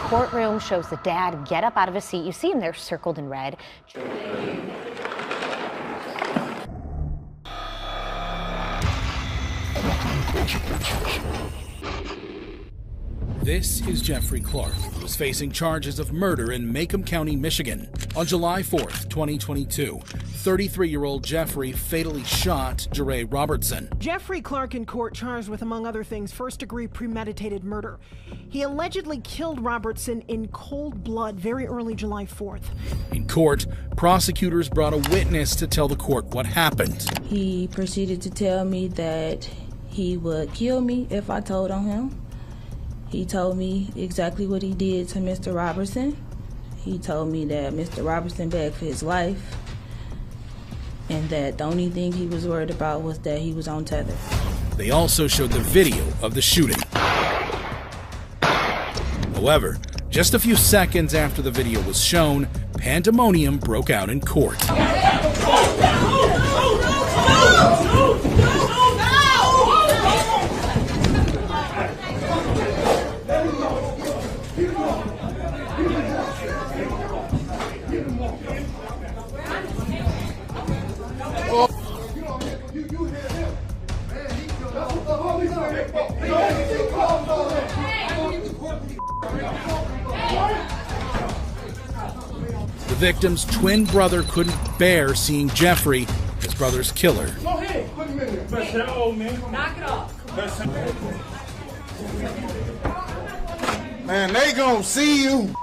courtroom shows the dad get up out of his seat. You see him there circled in red. This is Jeffrey Clark, who is facing charges of murder in Macomb County, Michigan. On July 4th, 2022, 33-year-old Jeffrey fatally shot Jerae Robertson. Jeffrey Clark in court charged with, among other things, first-degree premeditated murder. He allegedly killed Robertson in cold blood very early July 4th. In court, prosecutors brought a witness to tell the court what happened. He proceeded to tell me that he would kill me if I told on him. He told me exactly what he did to Mr. Robertson. He told me that Mr. Robertson begged for his life and that the only thing he was worried about was that he was on tether. They also showed the video of the shooting. However, just a few seconds after the video was shown, pandemonium broke out in court. The victim's twin brother couldn't bear seeing Jeffrey, his brother's killer. Knock it off. Man, they gonna see you.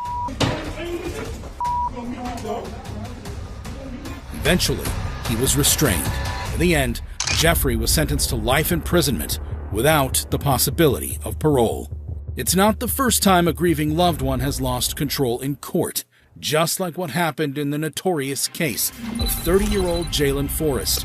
Eventually, he was restrained. In the end, Jeffrey was sentenced to life imprisonment without the possibility of parole. It's not the first time a grieving loved one has lost control in court, just like what happened in the notorious case of 30-year-old Jalen Forrest,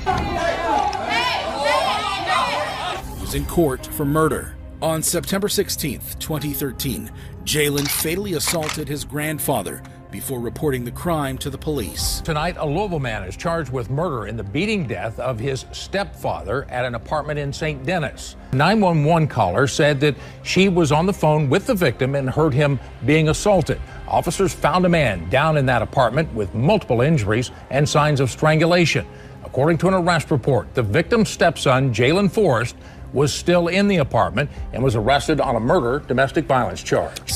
who was in court for murder. On September 16, 2013, Jalen fatally assaulted his grandfather before reporting the crime to the police. Tonight, a Louisville man is charged with murder in the beating death of his stepfather at an apartment in St. Denis. 911 caller said that she was on the phone with the victim and heard him being assaulted. Officers found a man down in that apartment with multiple injuries and signs of strangulation. According to an arrest report, the victim's stepson, Jalen Forrest, was still in the apartment and was arrested on a murder domestic violence charge.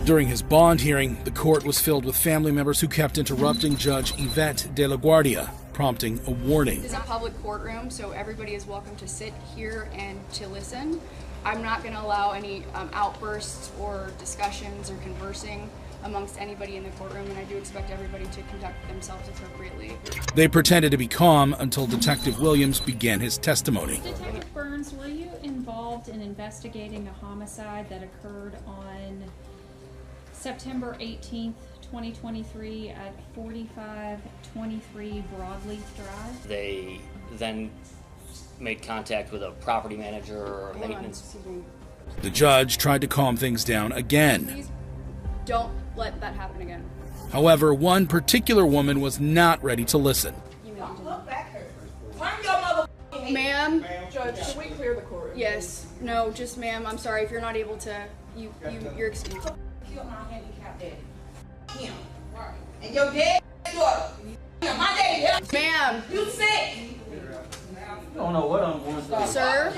During his bond hearing, the court was filled with family members who kept interrupting Judge Yvette De La Guardia, prompting a warning. This is a public courtroom, so everybody is welcome to sit here and to listen. I'm not going to allow any outbursts or discussions or conversing amongst anybody in the courtroom, and I do expect everybody to conduct themselves appropriately. They pretended to be calm until Detective Williams began his testimony. Detective Burns, were you involved in investigating a homicide that occurred on September 18th, 2023 at 4523 Broadleaf Drive? They then made contact with a property manager or a maintenance. The judge tried to calm things down again. Please don't let that happen again. However, one particular woman was not ready to listen. Ma'am, Judge, can we clear the courtroom? yes, no, just ma'am, I'm sorry if you're not able to, you're excused. Killed my handicapped daddy. Him. Right. And your dad's daughter. Yeah, my daddy. Ma'am. You sick. I don't know what I'm going to do. Sir?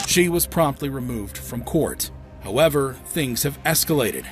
She was promptly removed from court. However, things have escalated.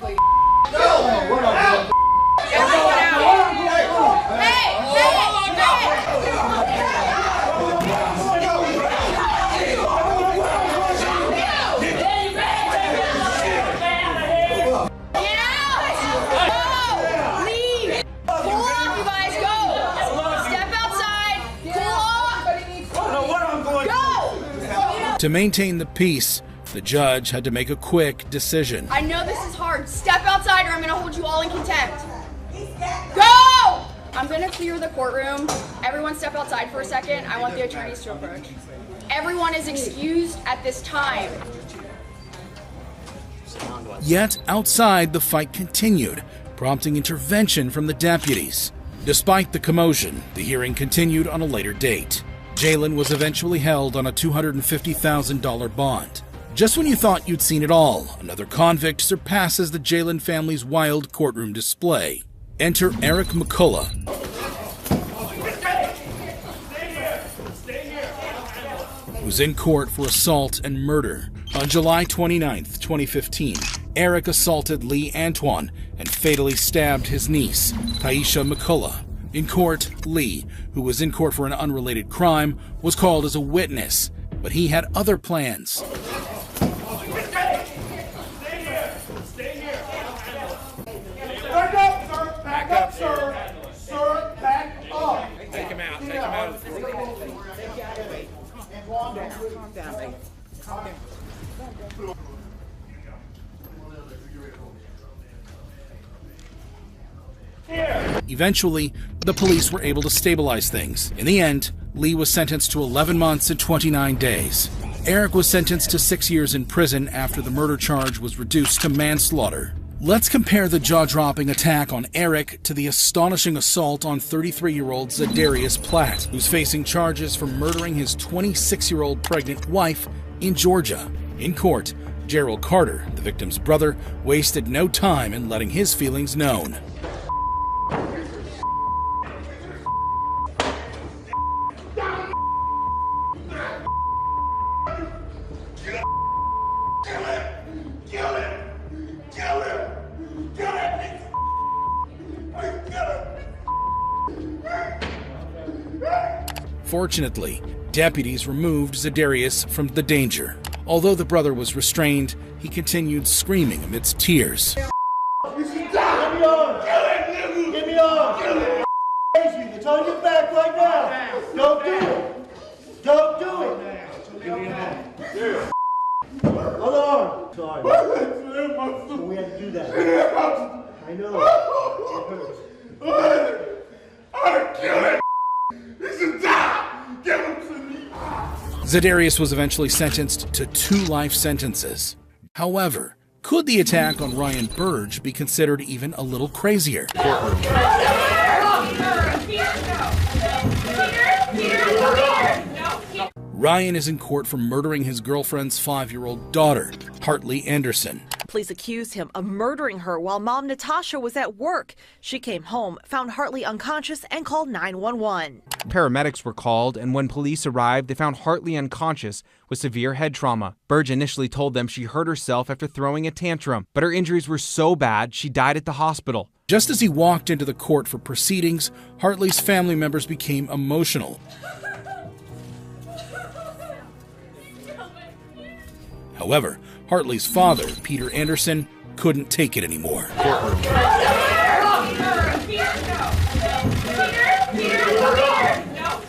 To maintain the peace, the judge had to make a quick decision. I know this is hard. Step outside or I'm going to hold you all in contempt. Go! I'm going to clear the courtroom. Everyone step outside for a second. I want the attorneys to approach. Everyone is excused at this time. Yet outside, the fight continued, prompting intervention from the deputies. Despite the commotion, the hearing continued on a later date. Jalen was eventually held on a $250,000 bond. Just when you thought you'd seen it all, another convict surpasses the Jalen family's wild courtroom display. Enter Eric McCullough, who's in court for assault and murder. On July 29, 2015, Eric assaulted Lee Antoine and fatally stabbed his niece, Taisha McCullough. In court, Lee, who was in court for an unrelated crime, was called as a witness, but he had other plans. Back up, sir. Sir, back up. Take him out. Take him out. Calm down, baby. Calm down. Eventually, the police were able to stabilize things. In the end, Lee was sentenced to 11 months and 29 days. Eric was sentenced to 6 years in prison after the murder charge was reduced to manslaughter. Let's compare the jaw-dropping attack on Eric to the astonishing assault on 33-year-old Zadarius Platt, who's facing charges for murdering his 26-year-old pregnant wife in Georgia. In court, Gerald Carter, the victim's brother, wasted no time in letting his feelings known. Fortunately, deputies removed Zadarius from the danger. Although the brother was restrained, he continued screaming amidst tears. Get me on! Get me on! It's on your back right now! Don't do it! Don't do it! Hold on! Sorry. We had to do that. I know. It hurts. Zadarius was eventually sentenced to 2 life sentences. However, could the attack on Ryan Burge be considered even a little crazier? Ryan is in court for murdering his girlfriend's 5-year-old daughter, Hartley Anderson. Police accused him of murdering her while mom Natasha was at work. She came home, found Hartley unconscious, and called 911. Paramedics were called, and when police arrived, they found Hartley unconscious with severe head trauma. Burge initially told them she hurt herself after throwing a tantrum, but her injuries were so bad she died at the hospital. Just as he walked into the court for proceedings, Hartley's family members became emotional. However, Hartley's father, Peter Anderson, couldn't take it anymore.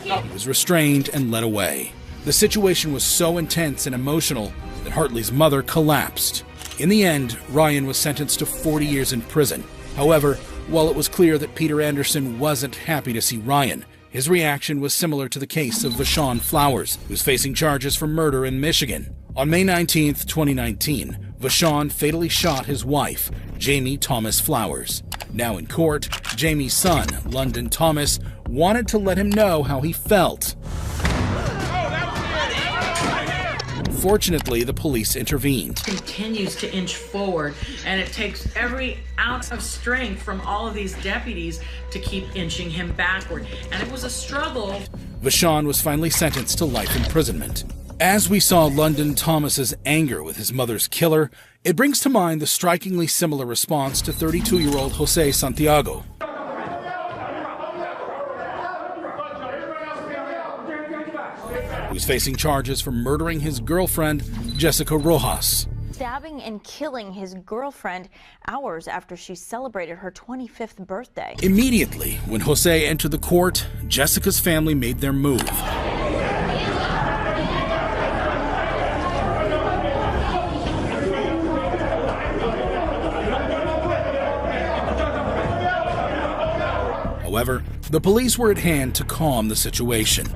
He was restrained and led away. The situation was so intense and emotional that Hartley's mother collapsed. In the end, Ryan was sentenced to 40 years in prison. However, while it was clear that Peter Anderson wasn't happy to see Ryan, his reaction was similar to the case of Vashon Flowers, who's facing charges for murder in Michigan. On May 19, 2019, Vashon fatally shot his wife, Jamie Thomas Flowers. Now in court, Jamie's son, London Thomas, wanted to let him know how he felt. Fortunately, the police intervened. Continues to inch forward, and it takes every ounce of strength from all of these deputies to keep inching him backward. And it was a struggle. Vashon was finally sentenced to life imprisonment. As we saw London Thomas's anger with his mother's killer, it brings to mind the strikingly similar response to 32-year-old Jose Santiago. Who's facing charges for murdering his girlfriend, Jessica Rojas. Stabbing and killing his girlfriend hours after she celebrated her 25th birthday. Immediately, when Jose entered the court, Jessica's family made their move. However, the police were at hand to calm the situation.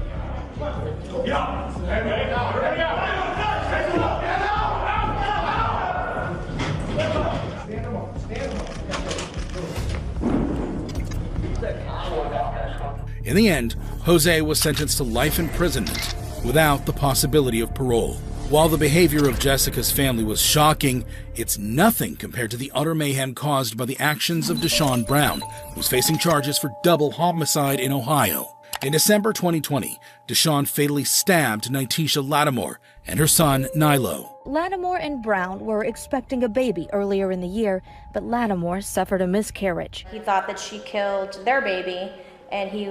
In the end, Jose was sentenced to life imprisonment without the possibility of parole. While the behavior of Jessica's family was shocking, it's nothing compared to the utter mayhem caused by the actions of Deshaun Brown, who's facing charges for double homicide in Ohio. In December 2020, Deshaun fatally stabbed Nytisha Lattimore and her son, Nilo. Lattimore and Brown were expecting a baby earlier in the year, but Lattimore suffered a miscarriage. He thought that she killed their baby, and he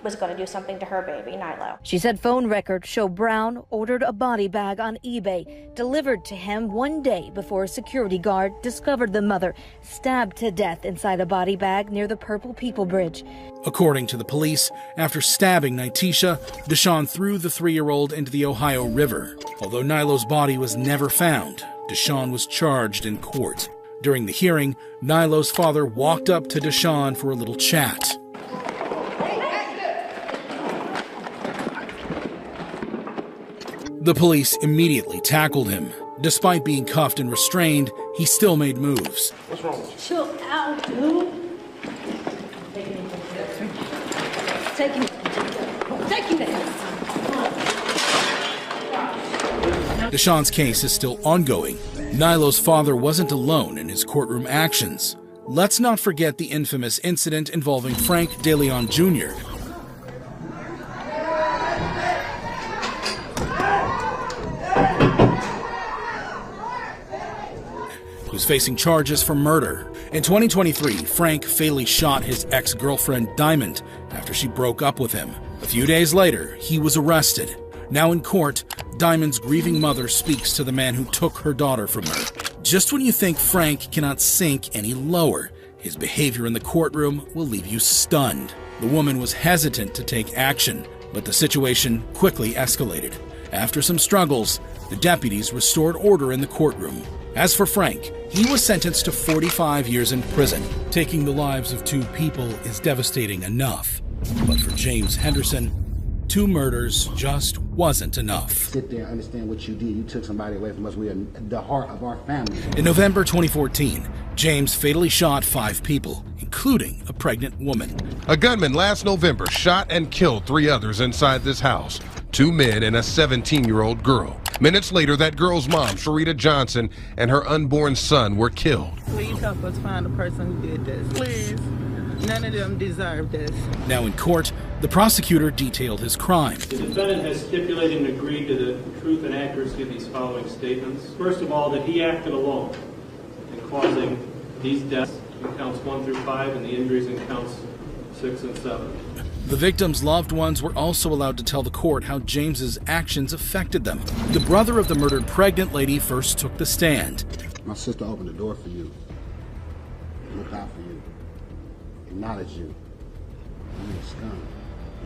was going to do something to her baby, Nilo. She said phone records show Brown ordered a body bag on eBay, delivered to him one day before a security guard discovered the mother stabbed to death inside a body bag near the Purple People Bridge. According to the police, after stabbing Nytisha, Deshaun threw the 3-year-old into the Ohio River. Although Nilo's body was never found, Deshaun was charged in court. During the hearing, Nilo's father walked up to Deshaun for a little chat. The police immediately tackled him. Despite being cuffed and restrained, he still made moves. What's wrong? Chill out, dude. Take him there. Deshaun's case is still ongoing. Nilo's father wasn't alone in his courtroom actions. Let's not forget the infamous incident involving Frank DeLeon Jr., who's facing charges for murder. In 2023, Frank fatally shot his ex-girlfriend Diamond after she broke up with him. A few days later, he was arrested. Now in court, Diamond's grieving mother speaks to the man who took her daughter from her. Just when you think Frank cannot sink any lower, his behavior in the courtroom will leave you stunned. The woman was hesitant to take action, but the situation quickly escalated. After some struggles, the deputies restored order in the courtroom. As for Frank, he was sentenced to 45 years in prison. Taking the lives of 2 people is devastating enough. But for James Henderson, 2 murders just wasn't enough. Sit there and understand what you did. You took somebody away from us. We are the heart of our family. In November 2014, James fatally shot 5 people, including a pregnant woman. A gunman last November shot and killed 3 others inside this house. 2 men and a 17-year-old girl. Minutes later, that girl's mom, Sharita Johnson, and her unborn son were killed. Please help us find the person who did this. Please. None of them deserve this. Now in court, the prosecutor detailed his crime. The defendant has stipulated and agreed to the truth and accuracy of these following statements. First of all, that he acted alone in causing these deaths in counts 1 through 5 and the injuries in counts 6 and 7. The victims' loved ones were also allowed to tell the court how James's actions affected them. The brother of the murdered pregnant lady first took the stand. My sister opened the door for you, looked out for you, acknowledged you. You're a scum.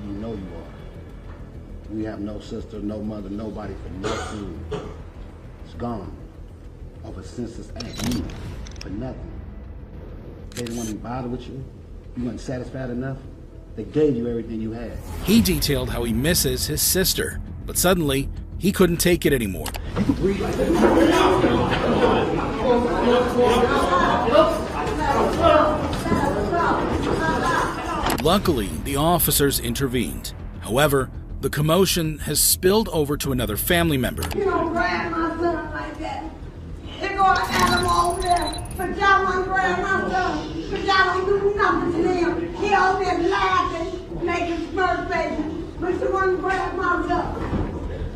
You know you are. We have no sister, no mother, nobody for nothing. It's gone. Over senseless act. You for nothing. They didn't want to bother with you. You weren't satisfied enough. They gave you everything you had. He detailed how he misses his sister, but suddenly he couldn't take it anymore. Luckily, the officers intervened. However, the commotion has spilled over to another family member. You don't grab my son like that. They go an animal over there, but y'all won't grab my son, but y'all don't do nothing to him. He over there laughing, making smirk faces, but you won't grab my son.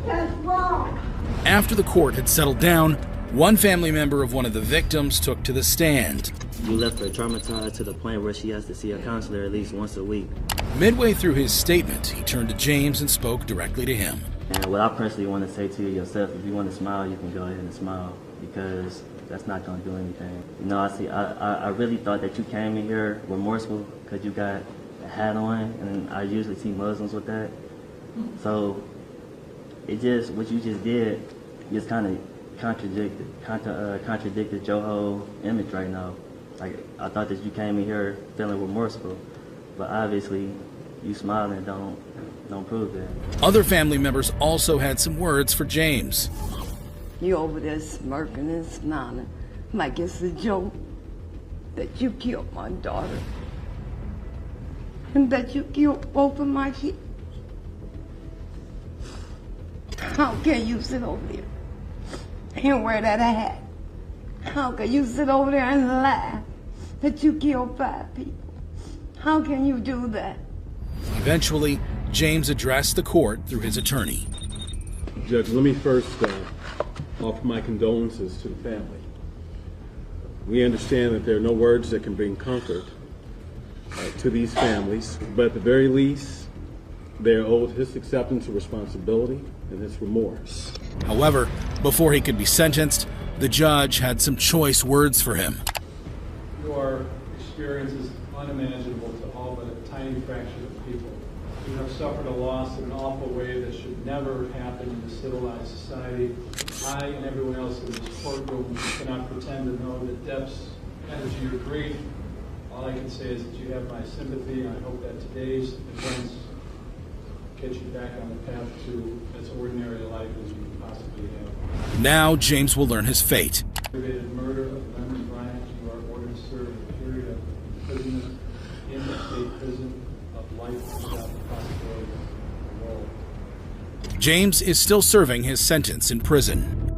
That's wrong. After the court had settled down, one family member of one of the victims took to the stand. You left her traumatized to the point where she has to see a counselor at least once a week. Midway through his statement, he turned to James and spoke directly to him. And what I personally want to say to you yourself, if you want to smile, you can go ahead and smile, because that's not going to do anything. You know, I really thought that you came in here remorseful because you got a hat on, and I usually see Muslims with that. So it just, what you just did, just kind of contradicted your whole image right now. Like, I thought that you came in here feeling remorseful, but obviously you smiling don't prove that. Other family members also had some words for James. You over there smirking and smiling like it's a joke that you killed my daughter and that you killed both of my kids. How can you sit over there and wear that hat? How can you sit over there and lie that you killed 5 people? How can you do that? Eventually, James addressed the court through his attorney. Judge, let me first offer my condolences to the family. We understand that there are no words that can bring comfort to these families, but at the very least, they are owed his acceptance of responsibility and his remorse. However, before he could be sentenced, the judge had some choice words for him. Your experience is unimaginable to all but a tiny fraction of people. You have suffered a loss in an awful way that should never happen in a civilized society. I and everyone else in this courtroom cannot pretend to know the depths and to your grief. All I can say is that you have my sympathy, and I hope that today's events get you back on the path to as ordinary a life as you possibly have. Now James will learn his fate. Aggravated murder of Lemon Bryant, you are ordered to serve a period of imprisonment in the state prison of life without the possibility of parole. James is still serving his sentence in prison.